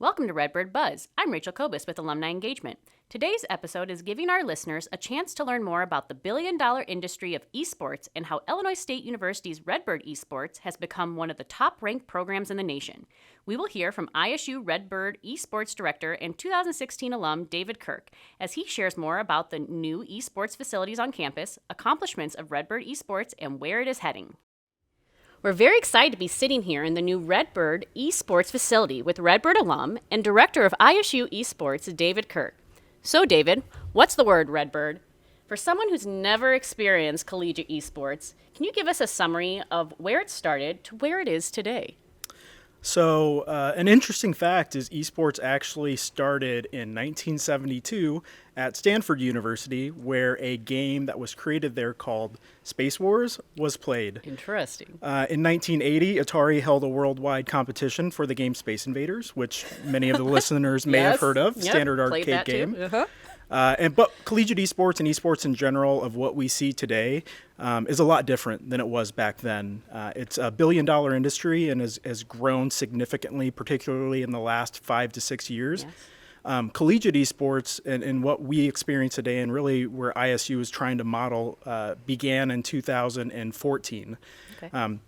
Welcome to Redbird Buzz. I'm Rachel Kobus with Alumni Engagement. Today's episode is giving our listeners a chance to learn more about the billion-dollar industry of esports and how Illinois State University's Redbird Esports has become one of the top-ranked programs in the nation. We will hear from ISU Redbird Esports Director and 2016 alum David Kirk as he shares more about the new esports facilities on campus, accomplishments of Redbird Esports, and where it is heading. We're very excited to be sitting here in the new Redbird Esports facility with Redbird alum and director of ISU Esports, David Kirk. So, David, what's the word Redbird? For someone who's never experienced collegiate esports, can you give us a summary of where it started to where it is today? So an interesting fact is esports actually started in 1972 at Stanford University, where a game that was created there called Space Wars was played. Interesting. In 1980, Atari held a worldwide competition for the game Space Invaders, which many of the listeners may have heard of, standard arcade game. But collegiate esports and esports in general of what we see today is a lot different than it was back then. It's a billion-dollar industry and has grown significantly, particularly in the last 5 to 6 years. Yes. Collegiate esports and what we experience today, and really where ISU is trying to model, began in 2014. Okay.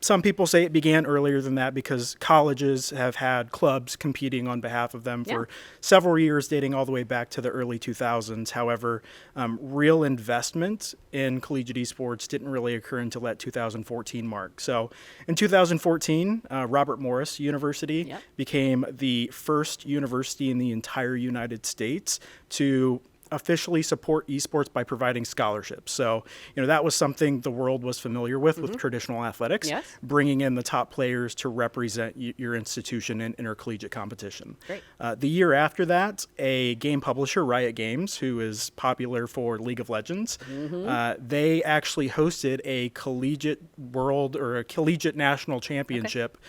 Some people say it began earlier than that because colleges have had clubs competing on behalf of them for several years, dating all the way back to the early 2000s. However, real investment in collegiate esports didn't really occur until that 2014 mark. So in 2014, Robert Morris University became the first university in the entire United States to officially support esports by providing scholarships. So, that was something the world was familiar with traditional athletics, bringing in the top players to represent your institution in intercollegiate competition. Great. The year after that, a game publisher, Riot Games, who is popular for League of Legends, they actually hosted a collegiate world or a collegiate national championship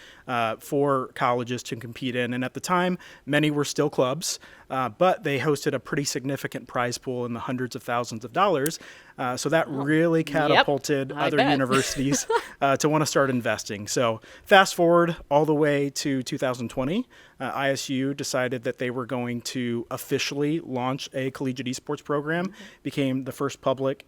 for colleges to compete in. And at the time, many were still clubs, but they hosted a pretty significant prize pool in the hundreds of thousands of dollars. So that really catapulted other universities to want to start investing. So fast forward all the way to 2020, ISU decided that they were going to officially launch a collegiate esports program, became the first public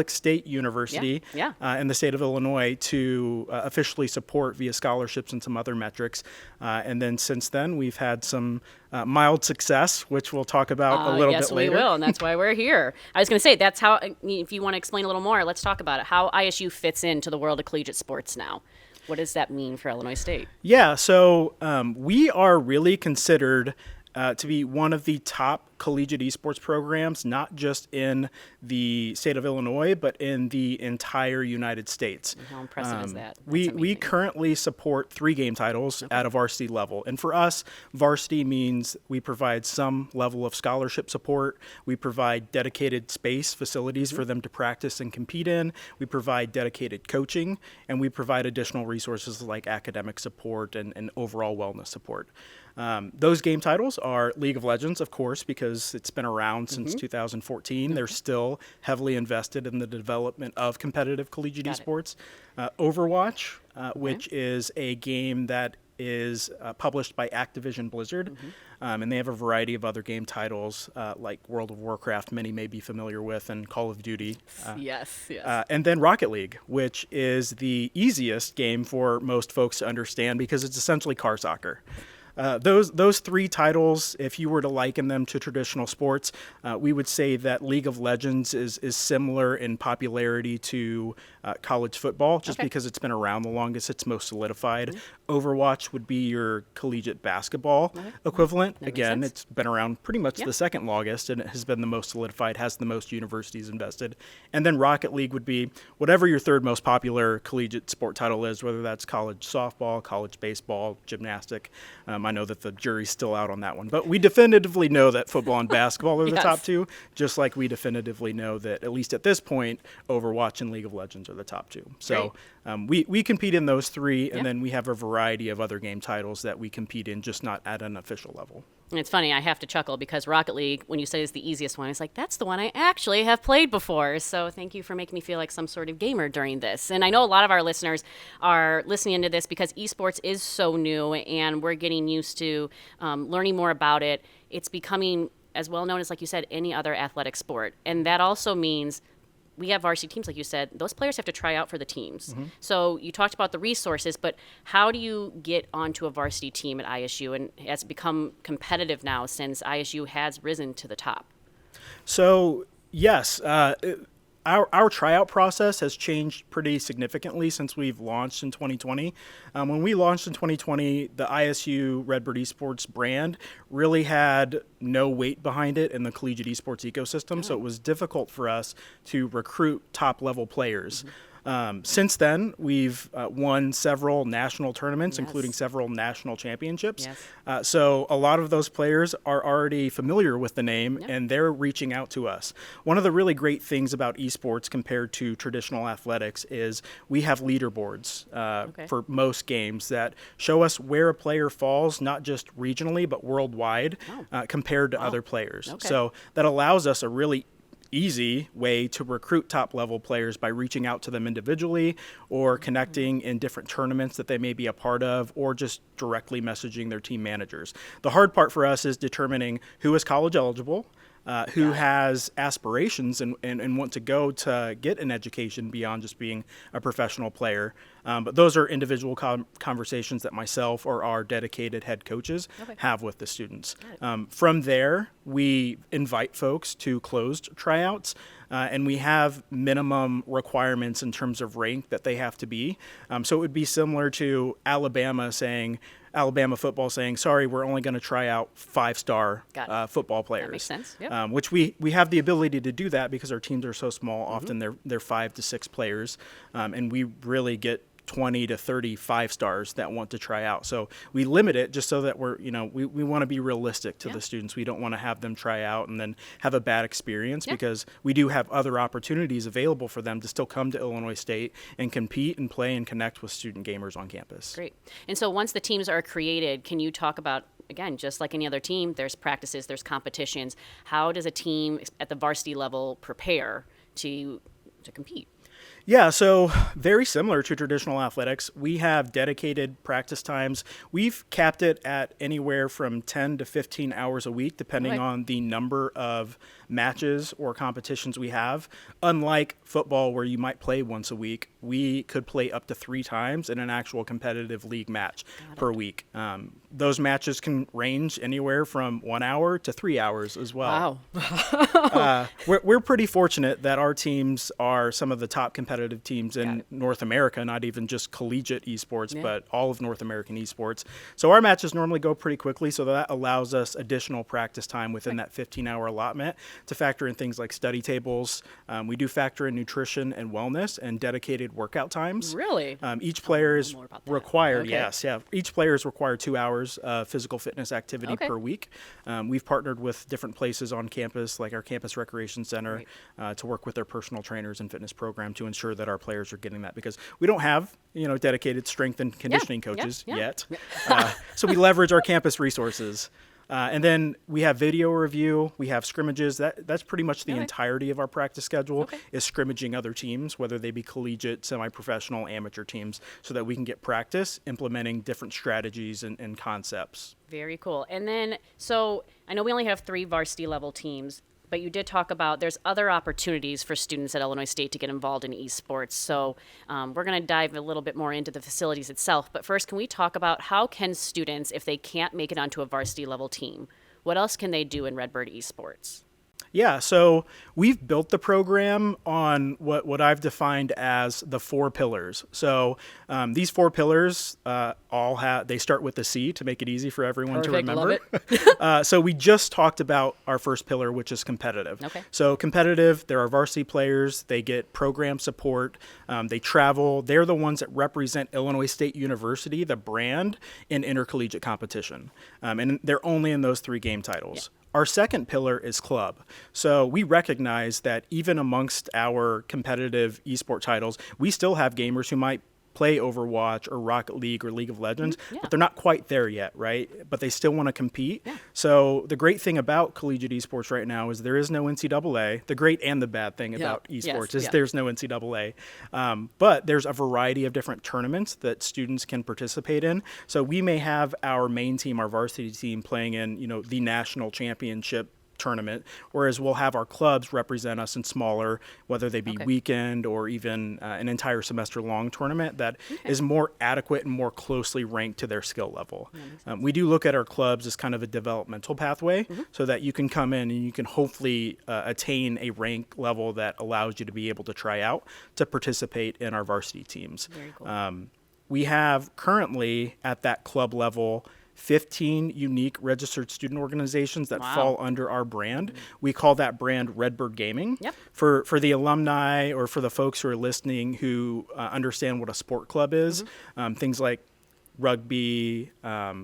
state university in the state of Illinois to officially support via scholarships and some other metrics. And then since then, we've had some mild success, which we'll talk about a little bit later. Yes, we will, and that's why we're here. I was going to say, that's how, if you want to explain a little more, let's talk about it, how ISU fits into the world of collegiate sports now. What does that mean for Illinois State? Yeah, so we are really considered to be one of the top collegiate esports programs, not just in the state of Illinois, but in the entire United States. How impressive is that? We currently support 3 game titles at a varsity level. And for us, varsity means we provide some level of scholarship support. We provide dedicated space facilities for them to practice and compete in. We provide dedicated coaching, and we provide additional resources like academic support and overall wellness support. Those game titles are League of Legends, of course, because it's been around since 2014. They're still heavily invested in the development of competitive collegiate esports. Overwatch, which is a game that is published by Activision Blizzard, and they have a variety of other game titles like World of Warcraft, many may be familiar with, and Call of Duty. Yes. And then Rocket League, which is the easiest game for most folks to understand because it's essentially car soccer. Those 3 titles, if you were to liken them to traditional sports, we would say that League of Legends is similar in popularity to college football, just because it's been around the longest, it's most solidified. Overwatch would be your collegiate basketball equivalent. Again, it's been around pretty much the second longest, and it has been the most solidified, has the most universities invested. And then Rocket League would be whatever your third most popular collegiate sport title is, whether that's college softball, college baseball, gymnastic. I know that the jury's still out on that one, but we definitively know that football and basketball are the top 2, just like we definitively know that, at least at this point, Overwatch and League of Legends are the top 2. So we compete in those 3, and then we have a variety of other game titles that we compete in, just not at an official level. And it's funny, I have to chuckle because Rocket League, when you say it's the easiest one, it's like, that's the one I actually have played before. So thank you for making me feel like some sort of gamer during this. And I know a lot of our listeners are listening to this because esports is so new and we're getting used to learning more about it. It's becoming as well known as, like you said, any other athletic sport. And that also means we have varsity teams, like you said. Those players have to try out for the teams. Mm-hmm. So you talked about the resources, but how do you get onto a varsity team at ISU? And has it become competitive now since ISU has risen to the top? So, yes, our tryout process has changed pretty significantly since we've launched in 2020. When we launched in 2020, the ISU Redbird Esports brand really had no weight behind it in the collegiate esports ecosystem, so it was difficult for us to recruit top-level players. Mm-hmm. Since then, we've won several national tournaments, including several national championships. Yes. So a lot of those players are already familiar with the name, and they're reaching out to us. One of the really great things about esports compared to traditional athletics is we have leaderboards for most games that show us where a player falls, not just regionally, but worldwide, compared to other players. Okay. So that allows us a really easy way to recruit top-level players by reaching out to them individually or connecting in different tournaments that they may be a part of or just directly messaging their team managers. The hard part for us is determining who is college eligible, who has aspirations and want to go to get an education beyond just being a professional player. But those are individual conversations that myself or our dedicated head coaches have with the students. From there, we invite folks to closed tryouts, and we have minimum requirements in terms of rank that they have to be. So it would be similar to Alabama football saying, sorry, we're only going to try out 5-star football players. That makes sense. Yep. Which we have the ability to do that because our teams are so small. Mm-hmm. Often they're 5 to 6 players, and we really get 20 to 30 5-stars that want to try out. So we limit it just so that we want to be realistic to the students. We don't want to have them try out and then have a bad experience because we do have other opportunities available for them to still come to Illinois State and compete and play and connect with student gamers on campus. Great. And so once the teams are created, can you talk about, again, just like any other team, there's practices, there's competitions. How does a team at the varsity level prepare to compete? Yeah, so very similar to traditional athletics. We have dedicated practice times. We've capped it at anywhere from 10 to 15 hours a week, depending on the number of matches or competitions we have. Unlike football, where you might play once a week, we could play up to 3 times in an actual competitive league match per week. Those matches can range anywhere from 1 hour to 3 hours as well. Wow. We're pretty fortunate that our teams are some of the top competitive teams in North America, not even just collegiate esports, but all of North American esports. So our matches normally go pretty quickly, so that allows us additional practice time within that 15-hour allotment to factor in things like study tables. We do factor in nutrition and wellness and dedicated workout times. Really? Each player is required, each player is required 2 hours of physical fitness activity per week. We've partnered with different places on campus, like our campus recreation center, to work with their personal trainers and fitness program to ensure that our players are getting that, because we don't have dedicated strength and conditioning coaches yet. So we leverage our campus resources. And then we have video review, we have scrimmages. That's pretty much the entirety of our practice schedule is scrimmaging other teams, whether they be collegiate, semi-professional, amateur teams, so that we can get practice implementing different strategies and concepts. Very cool. And then, so I know we only have 3 varsity level teams, but you did talk about there's other opportunities for students at Illinois State to get involved in esports. So we're going to dive a little bit more into the facilities itself. But first, can we talk about how can students, if they can't make it onto a varsity level team, what else can they do in Redbird Esports? Yeah, so we've built the program on what I've defined as the 4 pillars. So these 4 pillars they start with the C to make it easy for everyone to remember. Love it. So we just talked about our first pillar, which is competitive. Okay. So competitive, there are varsity players. They get program support. They travel. They're the ones that represent Illinois State University, the brand, in intercollegiate competition. And they're only in those 3 game titles. Yeah. Our second pillar is club. So we recognize that even amongst our competitive esport titles, we still have gamers who might play Overwatch or Rocket League or League of Legends, but they're not quite there yet, right? But they still want to compete. Yeah. So the great thing about collegiate esports right now is there is no NCAA. The great and the bad thing about esports is there's no NCAA. But there's a variety of different tournaments that students can participate in. So we may have our main team, our varsity team, playing in, the national championship tournament, whereas we'll have our clubs represent us in smaller, whether they be weekend or even an entire semester long tournament that is more adequate and more closely ranked to their skill level. We do look at our clubs as kind of a developmental pathway so that you can come in and you can hopefully attain a rank level that allows you to be able to try out to participate in our varsity teams. Very cool. We have currently at that club level 15 unique registered student organizations that fall under our brand. We call that brand Redbird Gaming. Yep. For the alumni or for the folks who are listening who understand what a sport club is, things like rugby,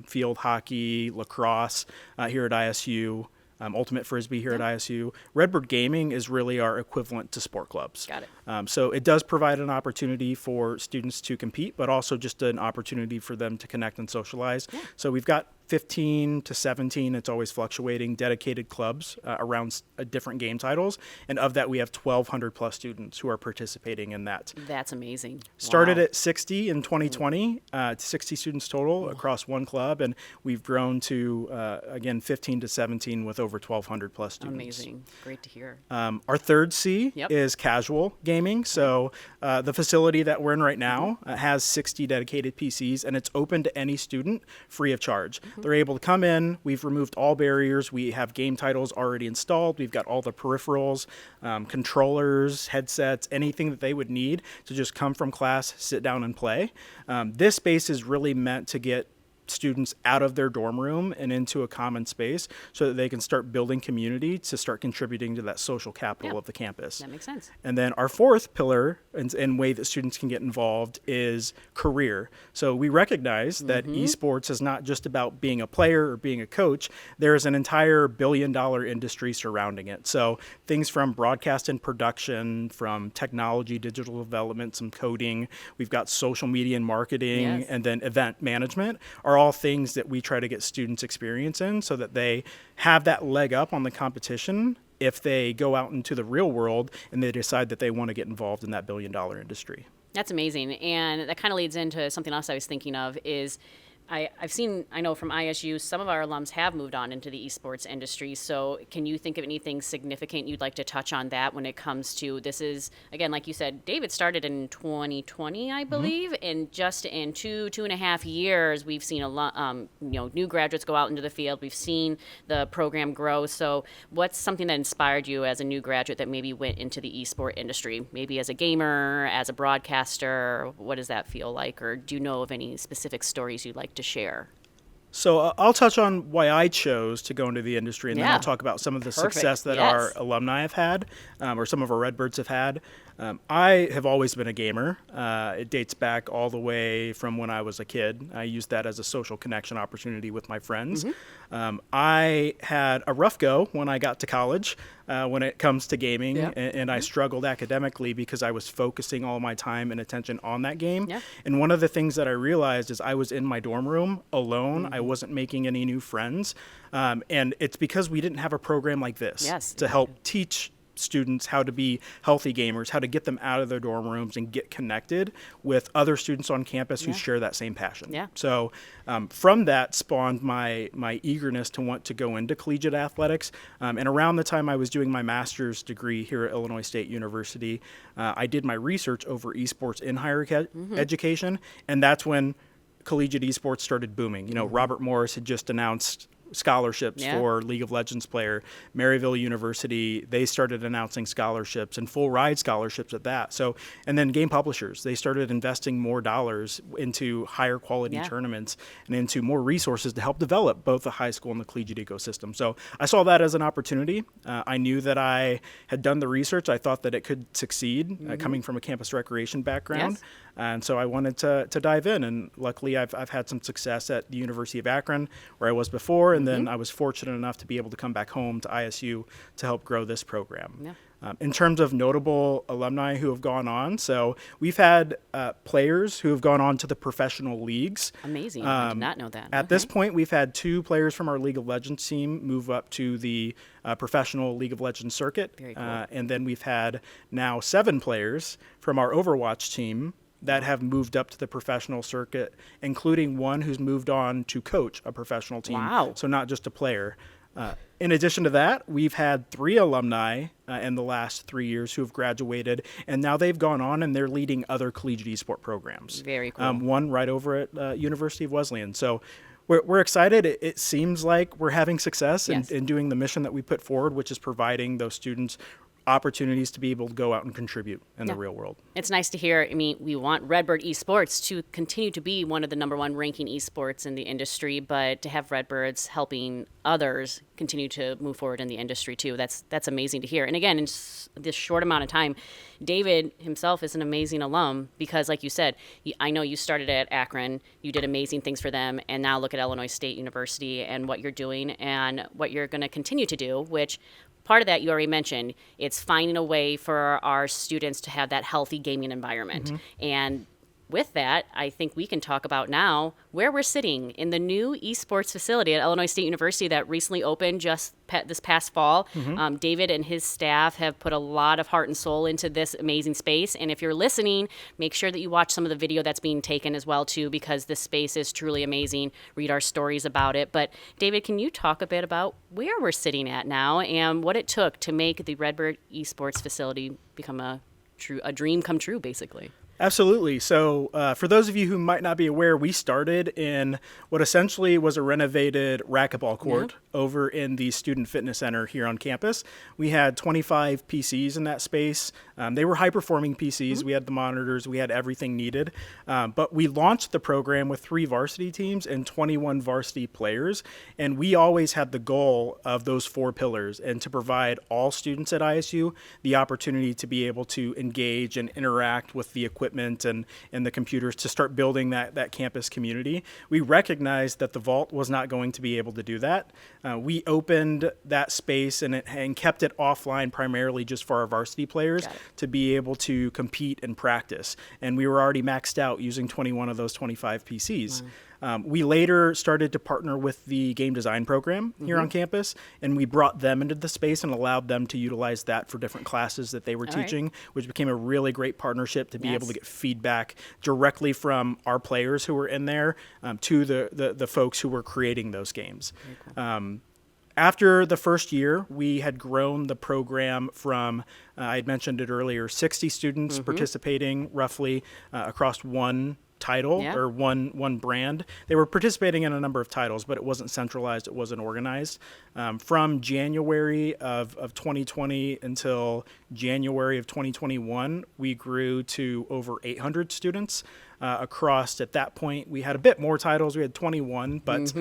field hockey, lacrosse here at ISU, Ultimate Frisbee here at ISU. Redbird Gaming is really our equivalent to sport clubs. Got it. So it does provide an opportunity for students to compete, but also just an opportunity for them to connect and socialize. Yeah. So we've got 15 to 17, it's always fluctuating, dedicated clubs around different game titles. And of that, we have 1,200 plus students who are participating in that. That's amazing. Started at 60 in 2020, 60 students total across one club. And we've grown to, again, 15 to 17 with over 1,200 plus students. Amazing. Great to hear. Our third C is casual gaming. So the facility that we're in right now has 60 dedicated PCs, and it's open to any student free of charge. They're able to come in. We've removed all barriers. We have game titles already installed. We've got all the peripherals, controllers, headsets, anything that they would need to just come from class, sit down and play. This space is really meant to get students out of their dorm room and into a common space so that they can start building community to start contributing to that social capital of the campus. That makes sense. And then our fourth pillar and way that students can get involved is career. So we recognize that esports is not just about being a player or being a coach. There's an entire billion-dollar industry surrounding it. So things from broadcast and production, from technology, digital development, some coding. We've got social media and marketing, and then event management are all things that we try to get students experience in so that they have that leg up on the competition if they go out into the real world and they decide that they want to get involved in that billion-dollar industry. That's amazing. And that kind of leads into something else I was thinking of is I know from ISU, some of our alums have moved on into the esports industry. So can you think of anything significant you'd like to touch on that when it comes to, this is, again, like you said, David started in 2020, I believe, and just in two and a half years, we've seen a lot, new graduates go out into the field. We've seen the program grow. So what's something that inspired you as a new graduate that maybe went into the esport industry? Maybe as a gamer, as a broadcaster, what does that feel like? Or do you know of any specific stories you'd like to share? So I'll touch on why I chose to go into the industry, and then I'll talk about some of the success that our alumni have had, or some of our Redbirds have had. I have always been a gamer. It dates back all the way from when I was a kid. I used that as a social connection opportunity with my friends. I had a rough go when I got to college when it comes to gaming, and I struggled academically because I was focusing all my time and attention on that game. And one of the things that I realized is I was in my dorm room alone. I wasn't making any new friends. And it's because we didn't have a program like this to help teach students how to be healthy gamers, how to get them out of their dorm rooms and get connected with other students on campus who share that same passion. So from that spawned my eagerness to want to go into collegiate athletics. And around the time I was doing my master's degree here at Illinois State University, I did my research over esports in higher education, and that's when collegiate esports started booming. Robert Morris had just announced scholarships for League of Legends player. Maryville University, they started announcing scholarships and full ride scholarships at that. So, and then game publishers, they started investing more dollars into higher quality tournaments and into more resources to help develop both the high school and the collegiate ecosystem. So I saw that as an opportunity. I knew that I had done the research. I thought that it could succeed coming from a campus recreation background. And so I wanted to dive in, and luckily I've had some success at the University of Akron, where I was before, and then I was fortunate enough to be able to come back home to ISU to help grow this program. Yeah. In terms of notable alumni who have gone on, so we've had players who have gone on to the professional leagues. Amazing. I did not know that. At this point, we've had 2 players from our League of Legends team move up to the professional League of Legends circuit. Very cool. And then we've had now 7 players from our Overwatch team that have moved up to the professional circuit, including one who's moved on to coach a professional team. Wow. So not just a player. In addition to that, we've had 3 alumni in the last 3 years who have graduated, and now they've gone on and they're leading other collegiate esport programs. Very cool. One right over at University of Wesleyan. So we're excited. It seems like we're having success in doing the mission that we put forward, which is providing those students opportunities to be able to go out and contribute in the real world. It's nice to hear. I mean, we want Redbird Esports to continue to be one of the number 1 ranking esports in the industry, but to have Redbirds helping others continue to move forward in the industry too. That's amazing to hear. And again, in this short amount of time, David himself is an amazing alum because, like you said, I know you started at Akron, you did amazing things for them, and now look at Illinois State University and what you're doing and what you're going to continue to do, which part of that you already mentioned. It's finding a way for our students to have that healthy gaming environment. And with that, I think we can talk about now where we're sitting in the new esports facility at Illinois State University that recently opened just this past fall. David and his staff have put a lot of heart and soul into this amazing space. And if you're listening, make sure that you watch some of the video that's being taken as well, too, because this space is truly amazing. Read our stories about it. But David, can you talk a bit about where we're sitting at now and what it took to make the Redbird Esports facility become a dream come true, basically? Absolutely. So for those of you who might not be aware, we started in what essentially was a renovated racquetball court over in the Student Fitness Center here on campus. We had 25 PCs in that space. They were high-performing PCs. We had the monitors. We had everything needed. But we launched the program with 3 varsity teams and 21 varsity players. And we always had the goal of those 4 pillars and to provide all students at ISU the opportunity to be able to engage and interact with the equipment and the computers to start building that campus community. We recognized that the Vault was not going to be able to do that. We opened that space and kept it offline primarily just for our varsity players to be able to compete and practice. And we were already maxed out using 21 of those 25 PCs. We later started to partner with the game design program here on campus, and we brought them into the space and allowed them to utilize that for different classes that they were teaching, which became a really great partnership to be able to get feedback directly from our players who were in there to the folks who were creating those games. After the first year, we had grown the program from, I had mentioned it earlier, 60 students participating roughly across one title or one brand. They were participating in a number of titles, but it wasn't centralized, it wasn't organized. From January of 2020 until January of 2021, we grew to over 800 students across. At that point, we had a bit more titles. We had 21, but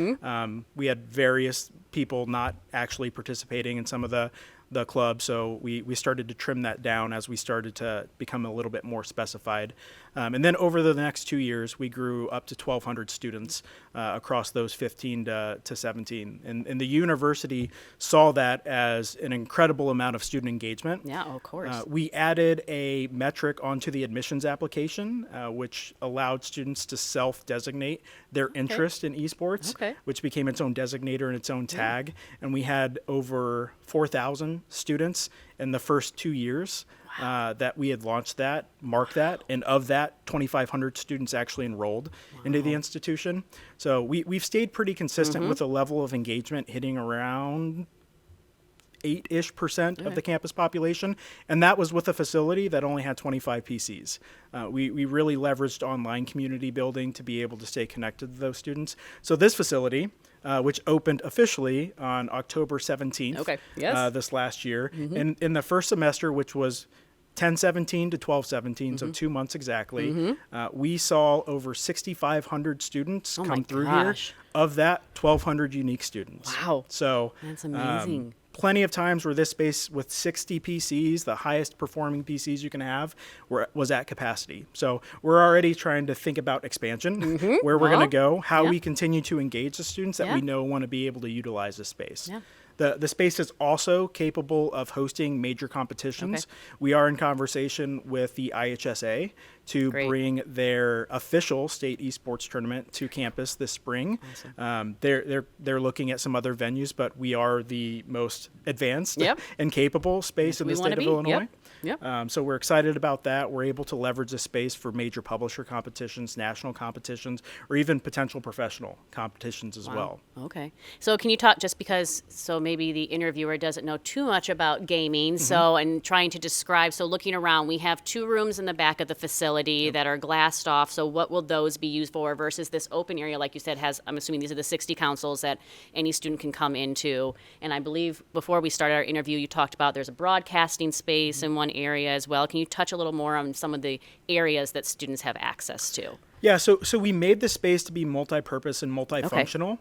we had various people not actually participating in some of the club, so we started to trim that down as we started to become a little bit more specified. And then over the next 2 years, we grew up to 1,200 students across those 15 to 17. And the university saw that as an incredible amount of student engagement. Yeah, of course. We added a metric onto the admissions application, which allowed students to self-designate their interest in esports, which became its own designator and its own tag. And we had over 4,000 students in the first 2 years that we had launched that, marked that, and of that, 2,500 students actually enrolled into the institution. So we've stayed pretty consistent with a level of engagement hitting around 8-ish% of the campus population, and that was with a facility that only had 25 PCs. We really leveraged online community building to be able to stay connected to those students. So this facility, which opened officially on October 17th this last year, in the first semester, which was 10/17 to 12/17, so 2 months exactly, we saw over 6,500 students come through here. Of that, 1,200 unique students. Wow. So that's amazing. plenty of times where this space with 60 PCs, the highest performing PCs you can have, was at capacity. So we're already trying to think about expansion, where we're going to go, how we continue to engage the students that we know want to be able to utilize this space. Yeah. The space is also capable of hosting major competitions. We are in conversation with the IHSA to bring their official state esports tournament to campus this spring. Awesome. They're looking at some other venues, but we are the most advanced and capable space in the state of Illinois. So we're excited about that. We're able to leverage the space for major publisher competitions, national competitions, or even potential professional competitions as well. Okay. So can you talk, just because, so maybe the interviewer doesn't know too much about gaming, and trying to describe, so looking around, we have 2 rooms in the back of the facility that are glassed off. So what will those be used for versus this open area, like you said, has, I'm assuming these are the 60 consoles that any student can come into. And I believe before we started our interview, you talked about there's a broadcasting space in one area as well. Can you touch a little more on some of the areas that students have access to? Yeah, so we made the space to be multi-purpose and multifunctional.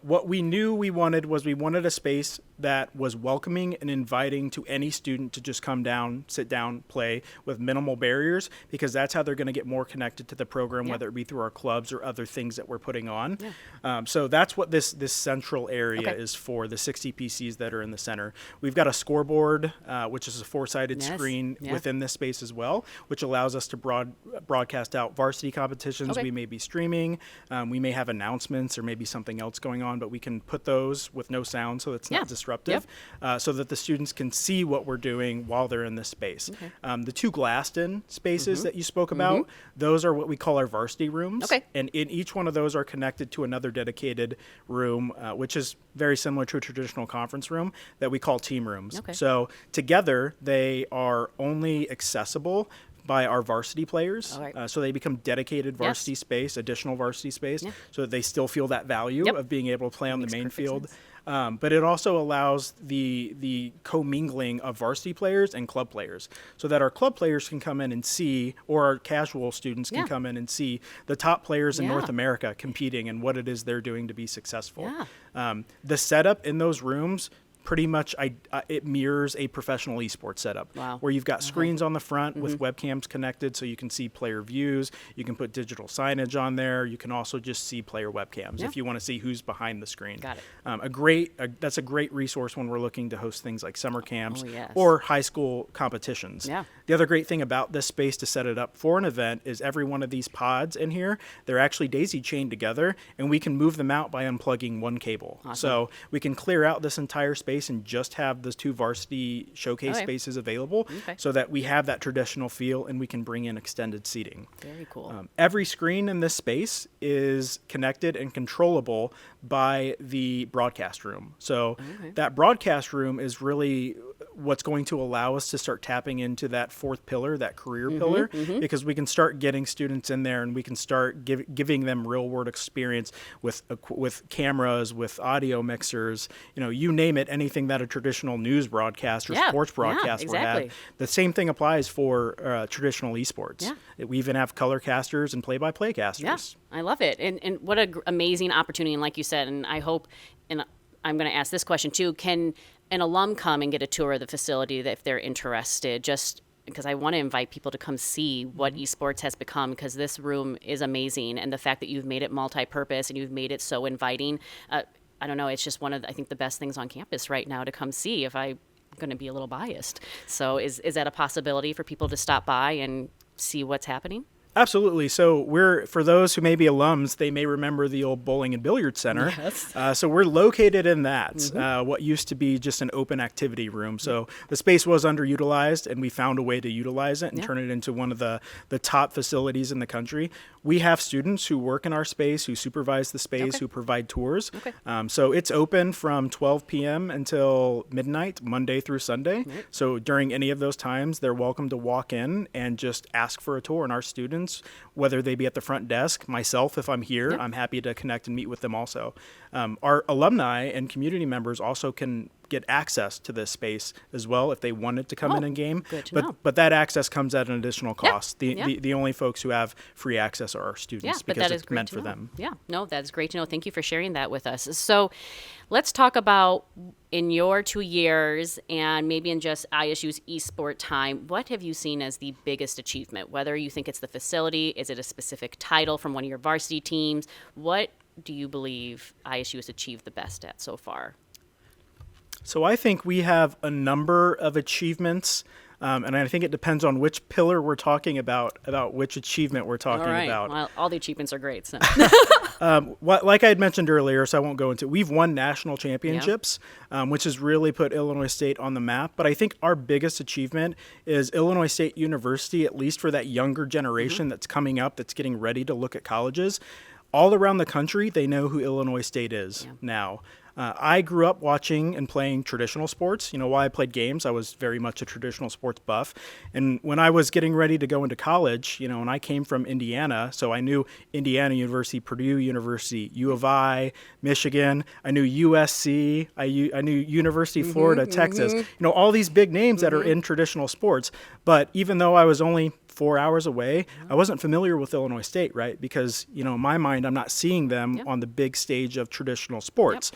What we knew we wanted a space that was welcoming and inviting to any student to just come down, sit down, play with minimal barriers, because that's how they're going to get more connected to the program, whether it be through our clubs or other things that we're putting on. So that's what this central area is for, the 60 PCs that are in the center. We've got a scoreboard, which is a 4-sided screen within this space as well, which allows us to broadcast out varsity competitions. We may be streaming. We may have announcements or maybe something else going on, but we can put those with no sound so it's not disruptive, so that the students can see what we're doing while they're in this space. The 2 glassed-in spaces that you spoke about, those are what we call our varsity rooms. And in each one of those are connected to another dedicated room, which is very similar to a traditional conference room that we call team rooms. So together, they are only accessible by our varsity players. So they become dedicated varsity space, additional varsity space, so that they still feel that value of being able to play on the main field. But it also allows the commingling of varsity players and club players, so that our club players can come in and see, or our casual students can come in and see the top players in North America competing and what it is they're doing to be successful. The setup in those rooms pretty much it mirrors a professional esports setup, where you've got screens on the front with webcams connected so you can see player views. You can put digital signage on there. You can also just see player webcams if you want to see who's behind the screen. Got it. That's a great resource when we're looking to host things like summer camps or high school competitions. The other great thing about this space to set it up for an event is every one of these pods in here, they're actually daisy chained together, and we can move them out by unplugging one cable. So we can clear out this entire space and just have those 2 varsity showcase spaces available, so that we have that traditional feel and we can bring in extended seating. Very cool. Every screen in this space is connected and controllable by the broadcast room. So that broadcast room is really what's going to allow us to start tapping into that 4th pillar, that career pillar, because we can start getting students in there and we can start giving them real world experience with cameras, with audio mixers, you name it, anything that a traditional news broadcast or sports broadcast would have. The same thing applies for traditional esports. We even have color casters and play-by-play casters. I love it. And what an amazing opportunity. And like you said, and I hope, and I'm going to ask this question too, can an alum come and get a tour of the facility if they're interested? Just because I want to invite people to come see what esports has become, because this room is amazing. And the fact that you've made it multi-purpose and you've made it so inviting, I don't know, it's just one of, I think, the best things on campus right now to come see, if I'm going to be a little biased. So is that a possibility for people to stop by and see what's happening? Absolutely. So for those who may be alums, they may remember the old bowling and billiard center. So we're located in that, what used to be just an open activity room. So the space was underutilized, and we found a way to utilize it and turn it into one of the top facilities in the country. We have students who work in our space, who supervise the space, who provide tours. So it's open from 12 p.m. until midnight, Monday through Sunday. So during any of those times, they're welcome to walk in and just ask for a tour. And our students, whether they be at the front desk, myself, if I'm here, I'm happy to connect and meet with them also. Our alumni and community members also can get access to this space as well if they wanted to come in and game. Good to know. But that access comes at an additional cost. Yeah. The only folks who have free access are our students because it's meant for them. Yeah, no, that's great to know. Thank you for sharing that with us. So let's talk about in your 2 years and maybe in just ISU's eSport time, what have you seen as the biggest achievement? Whether you think it's the facility, is it a specific title from one of your varsity teams? What do you believe ISU has achieved the best at so far? So I think we have a number of achievements, and I think it depends on which pillar we're talking about which achievement we're talking about. Well, all the achievements are great. So. Like I had mentioned earlier, so I won't go into it, we've won national championships, which has really put Illinois State on the map. But I think our biggest achievement is Illinois State University, at least for that younger generation that's coming up, that's getting ready to look at colleges. All around the country, they know who Illinois State is now. I grew up watching and playing traditional sports. While I played games, I was very much a traditional sports buff. And when I was getting ready to go into college, and I came from Indiana, so I knew Indiana University, Purdue University, U of I, Michigan. I knew USC. I knew University of Florida, Texas. All these big names that are in traditional sports. But even though I was only 4 hours away, I wasn't familiar with Illinois State, right? Because, in my mind, I'm not seeing them on the big stage of traditional sports.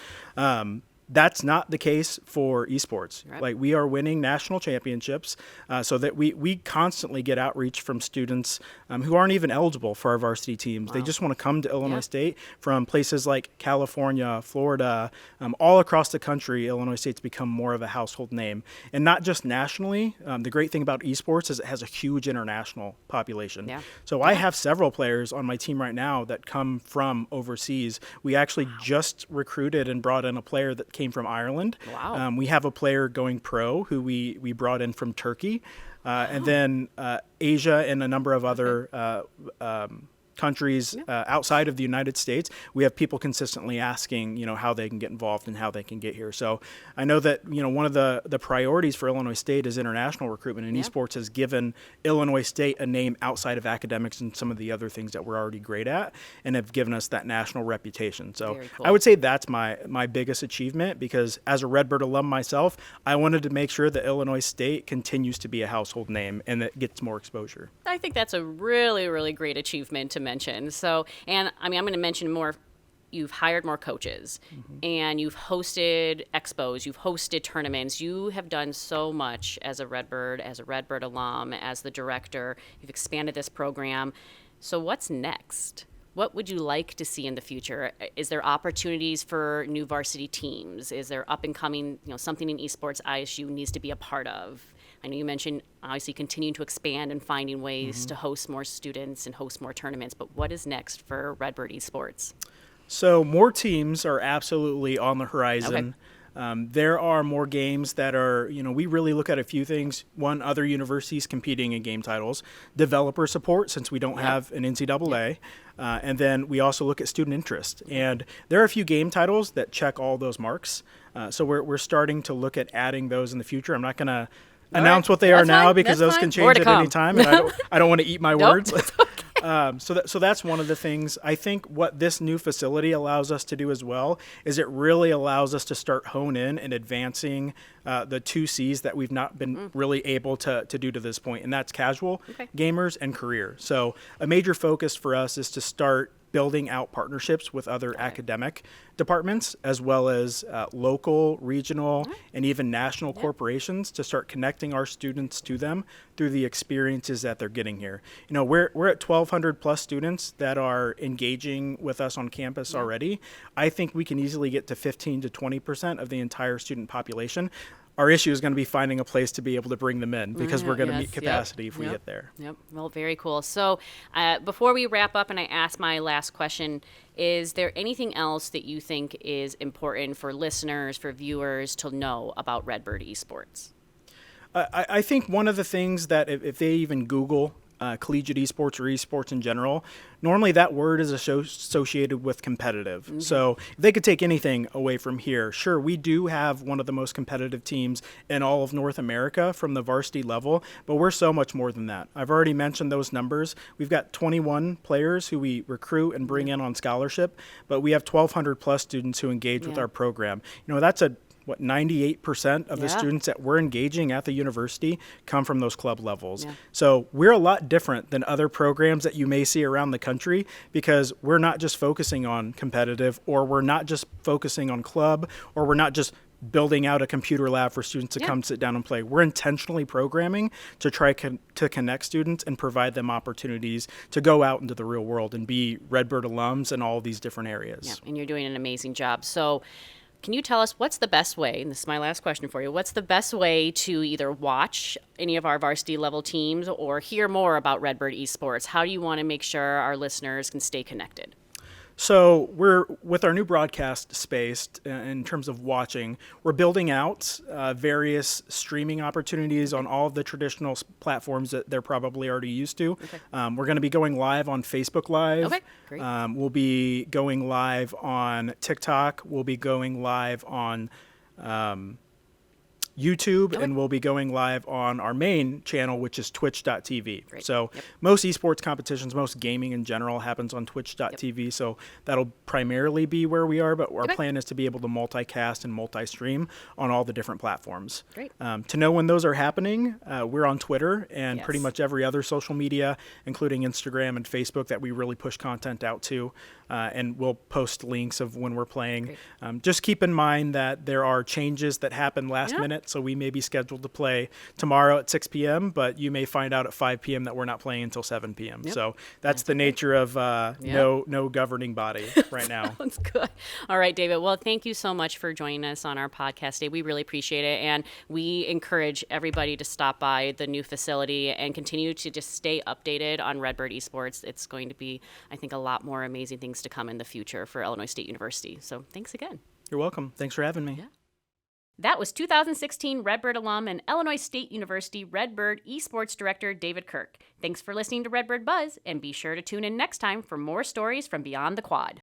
That's not the case for esports. Right. Like, we are winning national championships, so that we constantly get outreach from students who aren't even eligible for our varsity teams. Wow. They just want to come to Illinois State from places like California, Florida, all across the country. Illinois State's become more of a household name, and not just nationally. The great thing about esports is it has a huge international population. Yeah. So I have several players on my team right now that come from overseas. We actually just recruited and brought in a player that came from Ireland. Wow. We have a player going pro who we brought in from Turkey, and then Asia and a number of other countries outside of the United States. We have people consistently asking, how they can get involved and how they can get here. So I know that, one of the priorities for Illinois State is international recruitment, and esports has given Illinois State a name outside of academics and some of the other things that we're already great at, and have given us that national reputation. So Very cool. I would say that's my biggest achievement, because as a Redbird alum myself, I wanted to make sure that Illinois State continues to be a household name and that gets more exposure. I think that's a really, really great achievement to mention. So, and I'm going to mention more. You've hired more coaches, and you've hosted expos, you've hosted tournaments. You have done so much as a Redbird alum, as the director. You've expanded this program. So what's next? What would you like to see in the future? Is there opportunities for new varsity teams? Is there up and coming, something in esports ISU needs to be a part of? I know you mentioned obviously continuing to expand and finding ways to host more students and host more tournaments, but what is next for Redbird Esports? So more teams are absolutely on the horizon. Okay. There are more games that are, we really look at a few things. One, other universities competing in game titles, developer support, since we don't have an NCAA. And then we also look at student interest. And there are a few game titles that check all those marks. So we're starting to look at adding those in the future. I'm not going to announce what they are now, because those can change at any time. And I don't want to eat my words. So that's one of the things. I think what this new facility allows us to do as well is it really allows us to start hone in and advancing the 2 C's that we've not been really able to do to this point, and that's casual gamers and career. So a major focus for us is to start building out partnerships with other academic departments, as well as local, regional, and even national corporations, to start connecting our students to them through the experiences that they're getting here. We're at 1,200 plus students that are engaging with us on campus already. I think we can easily get to 15 to 20% of the entire student population. Our issue is going to be finding a place to be able to bring them in, because we're going to meet capacity if we get there. Yep. Well, very cool. So before we wrap up and I ask my last question, is there anything else that you think is important for listeners, for viewers to know about Redbird Esports? I think one of the things that if they even Google collegiate esports or esports in general, normally that word is associated with competitive. So if they could take anything away from here, sure, we do have one of the most competitive teams in all of North America from the varsity level, but we're so much more than that. I've already mentioned those numbers. We've got 21 players who we recruit and bring in on scholarship, but we have 1,200 plus students who engage with our program. That's a 98% of the students that we're engaging at the university come from those club levels. So we're a lot different than other programs that you may see around the country, because we're not just focusing on competitive, or we're not just focusing on club, or we're not just building out a computer lab for students to come sit down and play. We're intentionally programming to try to connect students and provide them opportunities to go out into the real world and be Redbird alums in all these different areas. Yeah, and you're doing an amazing job. So can you tell us what's the best way, and this is my last question for you, what's the best way to either watch any of our varsity level teams or hear more about Redbird Esports? How do you want to make sure our listeners can stay connected? So we're, with our new broadcast space, in terms of watching, we're building out various streaming opportunities on all of the traditional platforms that they're probably already used to. We're going to be going live on Facebook Live. Okay, great. We'll be going live on TikTok. We'll be going live on YouTube, and we'll be going live on our main channel, which is twitch.tv. Great. So most esports competitions, most gaming in general happens on twitch.tv. So that'll primarily be where we are, but our plan is to be able to multicast and multi-stream on all the different platforms. Great. To know when those are happening, we're on Twitter and pretty much every other social media, including Instagram and Facebook, that we really push content out to. And we'll post links of when we're playing. Just keep in mind that there are changes that happen last minute. So we may be scheduled to play tomorrow at 6 p.m., but you may find out at 5 p.m. that we're not playing until 7 p.m. So that's the nature of no governing body right now. Sounds good. All right, David. Well, thank you so much for joining us on our podcast today. We really appreciate it. And we encourage everybody to stop by the new facility and continue to just stay updated on Redbird Esports. It's going to be, I think, a lot more amazing things to come in the future for Illinois State University. So thanks again. You're welcome. Thanks for having me. That was 2016 Redbird alum and Illinois State University Redbird Esports Director David Kirk. Thanks for listening to Redbird Buzz, and be sure to tune in next time for more stories from beyond the quad.